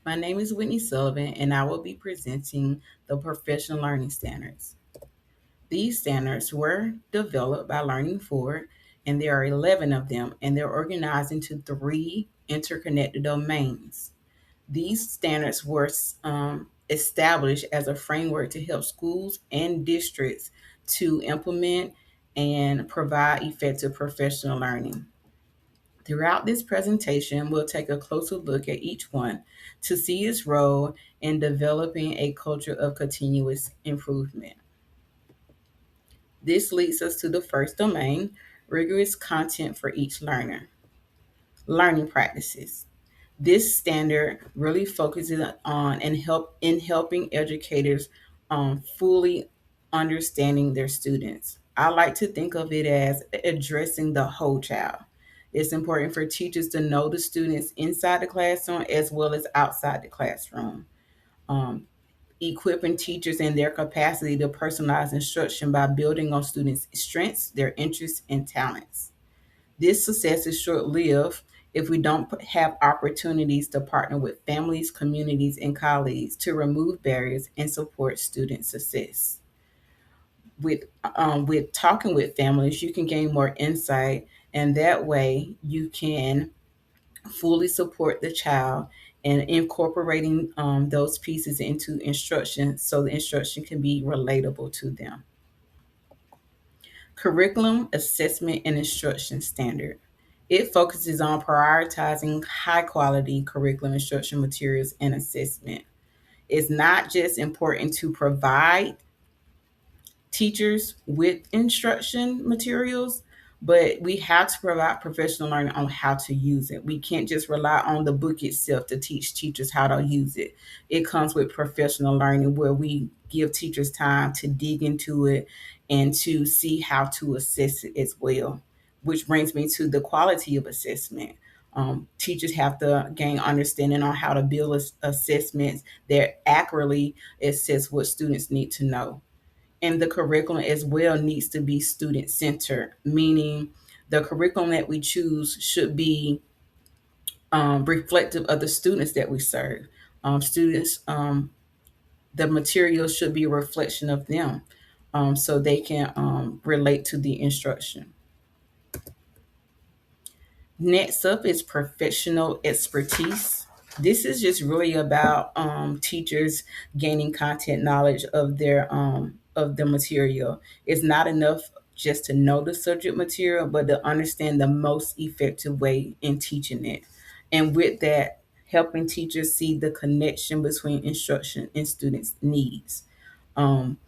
My name is Whitney Sullivan, and I will be presenting the Professional Learning Standards. These standards were developed by Learning Forward, and there are 11 of them, and they're organized into three interconnected domains. These standards were established as a framework to help schools and districts to implement and provide effective professional learning. Throughout this presentation, we'll take a closer look at each one to see its role in developing a culture of continuous improvement. This leads us to the first domain, rigorous content for each learner. Learning practices. This standard really focuses on and helping educators fully understanding their students. I like to think of it as addressing the whole child. It's important for teachers to know the students inside the classroom as well as outside the classroom. Um, Equipping teachers in their capacity to personalize instruction by building on students' strengths, their interests, and talents. This success is short lived if we don't have opportunities to partner with families, communities, and colleagues to remove barriers and support student success. With talking with families, you can gain more insight, and that way you can fully support the child and incorporating those pieces into instruction so the instruction can be relatable to them. Curriculum assessment and instruction standard. It focuses on prioritizing high quality curriculum instruction materials and assessment. It's not just important to provide teachers with instruction materials, but we have to provide professional learning on how to use it. We can't just rely on the book itself to teach teachers how to use it. It comes with professional learning where we give teachers time to dig into it and to see how to assess it as well, which brings me to the quality of assessment. Teachers have to gain understanding on how to build assessments that accurately assess what students need to know, and the curriculum as well needs to be student centered, meaning the curriculum that we choose should be reflective of the students that we serve. Students, the material should be a reflection of them so they can relate to the instruction. Next up is professional expertise. This is just really about teachers gaining content knowledge of the material. It's not enough just to know the subject material, but to understand the most effective way in teaching it. And with that, helping teachers see the connection between instruction and students' needs. Um,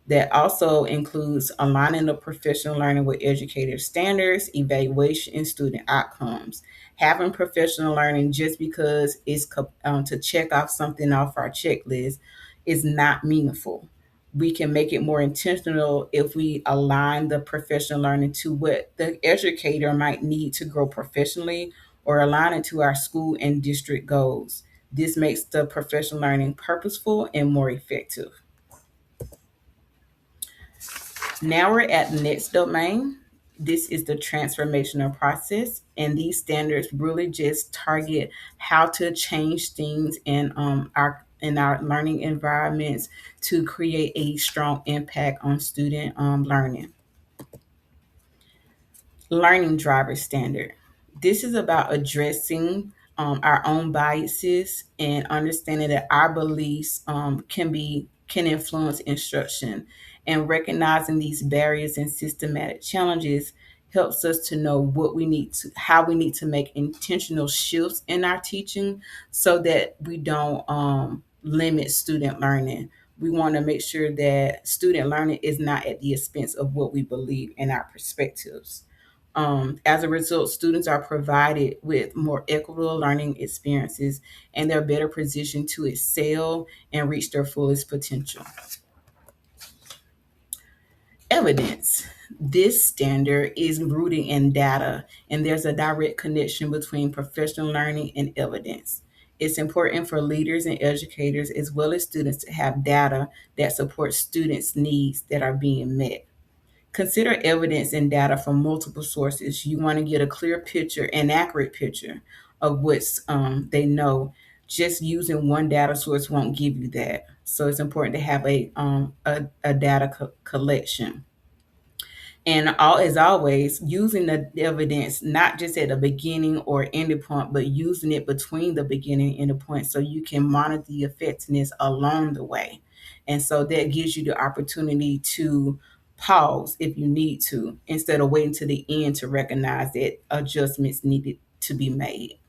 that also includes aligning the professional learning with educator standards, evaluation, and student outcomes. Having professional learning just because it's to check off something off our checklist is not meaningful. We can make it more intentional if we align the professional learning to what the educator might need to grow professionally or align it to our school and district goals. This makes the professional learning purposeful and more effective. Now we're at the next domain. This is the transformational process, and these standards really just target how to change things in our learning environments to create a strong impact on student learning. Learning driver standard. This is about addressing our own biases and understanding that our beliefs can influence instruction, and recognizing these barriers and systematic challenges helps us to know what we need to how we need to make intentional shifts in our teaching so that we don't limit student learning. We want to make sure that student learning is not at the expense of what we believe in our perspectives. As a result, students are provided with more equitable learning experiences and they're better positioned to excel and reach their fullest potential. Evidence. This standard is rooted in data, and there's a direct connection between professional learning and evidence. It's important for leaders and educators as well as students to have data that supports students' needs that are being met. Consider evidence and data from multiple sources. You want to get a clear picture, an accurate picture of what they know. Just using one data source won't give you that. So it's important to have a data collection. And all as always, using the evidence not just at the beginning or ending point, but using it between the beginning and the point so you can monitor the effectiveness along the way. And so that gives you the opportunity to pause if you need to, instead of waiting to the end to recognize that adjustments needed to be made.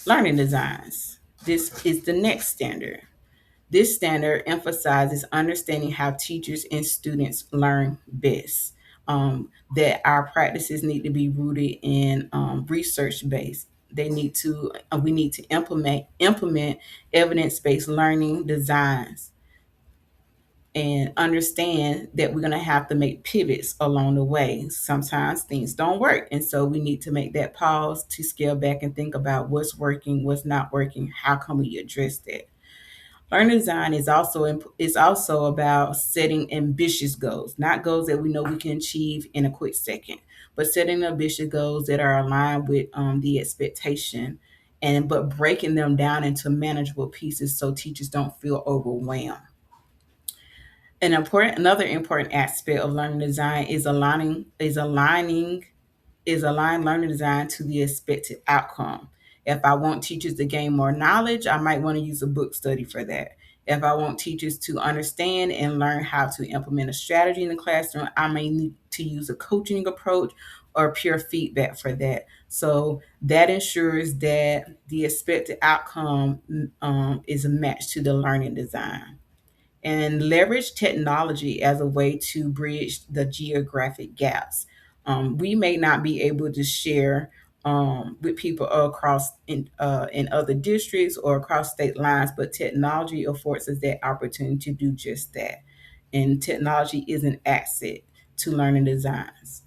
Learning designs. This is the next standard. This standard emphasizes understanding how teachers and students learn best. That our practices need to be rooted in research based. They need to we need to implement evidence based learning designs and understand that we're going to have to make pivots along the way. Sometimes things don't work, and so we need to make that pause to scale back and think about what's working, what's not working, how can we address that. Learning design is also about setting ambitious goals, not goals that we know we can achieve in a quick second, but setting ambitious goals that are aligned with the expectation, and but breaking them down into manageable pieces so teachers don't feel overwhelmed. Another important aspect of learning design is align learning design to the expected outcome. If I want teachers to gain more knowledge, I might want to use a book study for that. If I want teachers to understand and learn how to implement a strategy in the classroom, I may need to use a coaching approach or pure feedback for that. So that ensures that the expected outcome is matched to the learning design, and leverage technology as a way to bridge the geographic gaps. We may not be able to share with people across in other districts or across state lines, but technology affords us that opportunity to do just that. And technology is an asset to learning designs.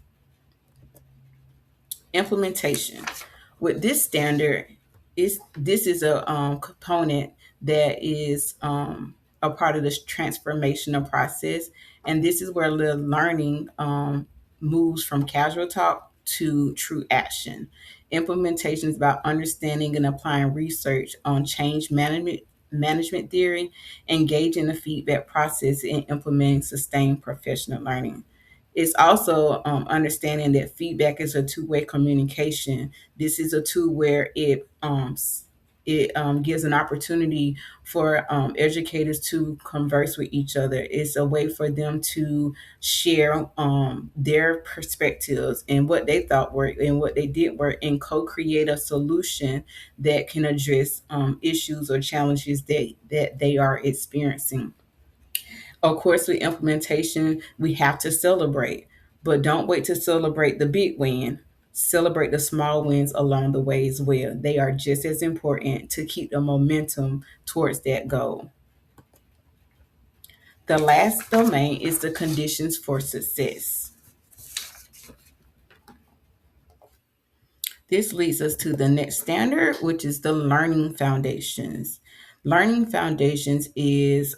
Implementation. With this standard, this is a component that is a part of this transformational process, and this is where the learning moves from casual talk to true action. Implementation is about understanding and applying research on change management theory, engaging the feedback process, and implementing sustained professional learning. It's also understanding that feedback is a two-way communication. This is a tool where it gives an opportunity for educators to converse with each other. It's a way for them to share their perspectives and what they thought worked and what they did work, and co-create a solution that can address issues or challenges that they are experiencing. Of course, with implementation, we have to celebrate, but don't wait to celebrate the big win. Celebrate the small wins along the way as well. They are just as important to keep the momentum towards that goal. The last domain is the conditions for success. This leads us to the next standard, which is the learning foundations. Learning foundations is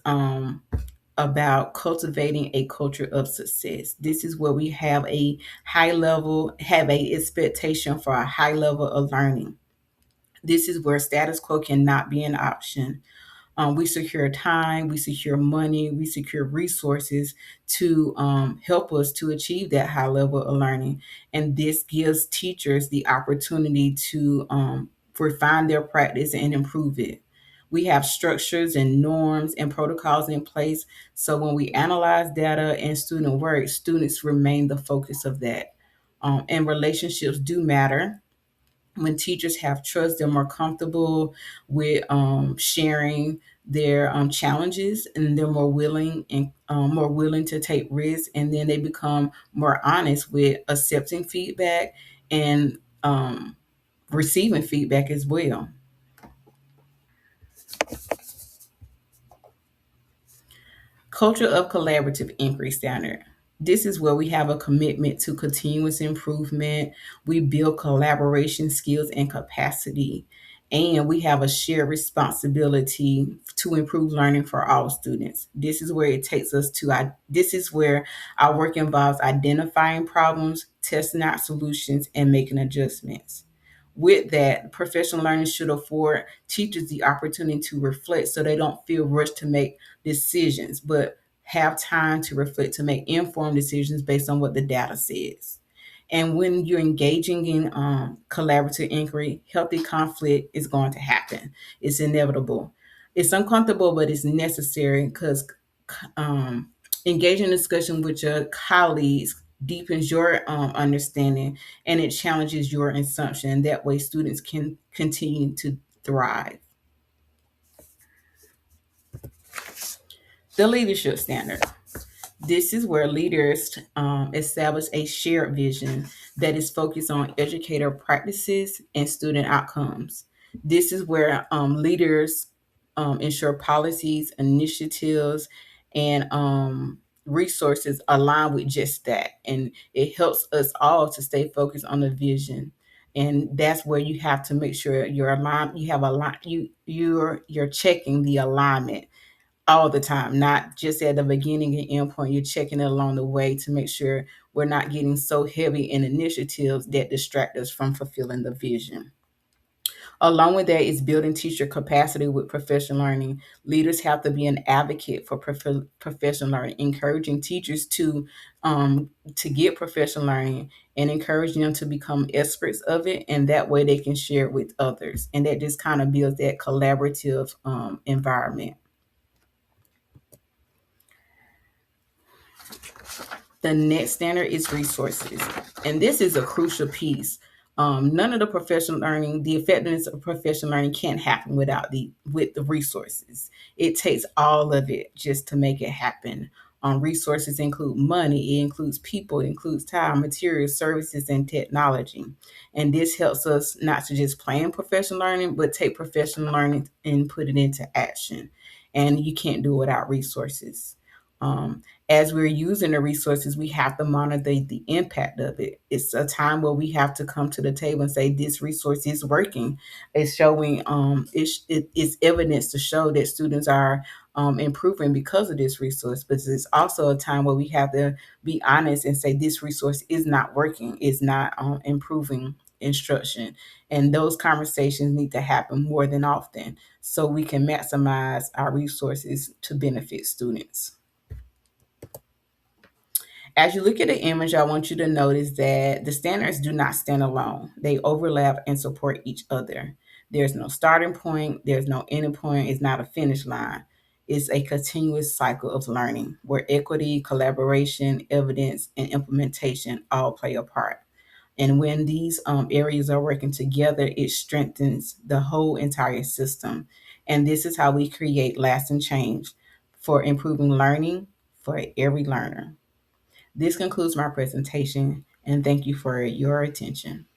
about cultivating a culture of success. This is where we have a expectation for a high level of learning. This is where status quo cannot be an option. We secure time, we secure money, we secure resources to help us to achieve that high level of learning. And this gives teachers the opportunity to refine their practice and improve it. We have structures and norms and protocols in place. So when we analyze data and student work, students remain the focus of that. And relationships do matter. When teachers have trust, they're more comfortable with sharing their challenges, and they're more willing to take risks, and then they become more honest with accepting feedback and receiving feedback as well. Culture of collaborative inquiry standard. This is where we have a commitment to continuous improvement. We build collaboration skills and capacity, and we have a shared responsibility to improve learning for all students. This is where our work involves identifying problems, testing out solutions, and making adjustments. With that, professional learning should afford teachers the opportunity to reflect so they don't feel rushed to make decisions, but have time to reflect to make informed decisions based on what the data says. And when you're engaging in collaborative inquiry, healthy conflict is going to happen. It's inevitable. It's uncomfortable, but it's necessary because um, engaging in discussion with your colleagues deepens your understanding and it challenges your assumption. That way, students can continue to thrive. The leadership standard. This is where leaders establish a shared vision that is focused on educator practices and student outcomes. This is where leaders ensure policies, initiatives, and resources align with just that. And it helps us all to stay focused on the vision. And that's where you have to make sure you're aligned. You have a line. You're checking the alignment all the time, not just at the beginning and end point. You're checking it along the way to make sure we're not getting so heavy in initiatives that distract us from fulfilling the vision. Along with that is building teacher capacity with professional learning. Leaders have to be an advocate for professional learning, encouraging teachers to get professional learning and encouraging them to become experts of it, and that way they can share it with others, and that just kind of builds that collaborative environment. The next standard is resources, and this is a crucial piece. None of the professional learning, the effectiveness of professional learning, can't happen without the resources. It takes all of it just to make it happen. Resources include money, it includes people, it includes time, materials, services, and technology. And this helps us not to just plan professional learning, but take professional learning and put it into action. And you can't do it without resources. As we're using the resources, we have to monitor the impact of it. It's a time where we have to come to the table and say this resource is working. It's showing it's evidence to show that students are improving because of this resource. But it's also a time where we have to be honest and say this resource is not working. It's not improving instruction. And those conversations need to happen more than often so we can maximize our resources to benefit students. As you look at the image, I want you to notice that the standards do not stand alone. They overlap and support each other. There's no starting point, there's no ending point, it's not a finish line. It's a continuous cycle of learning where equity, collaboration, evidence, and implementation all play a part. And when these areas are working together, it strengthens the whole entire system. And this is how we create lasting change for improving learning for every learner. This concludes my presentation, and thank you for your attention.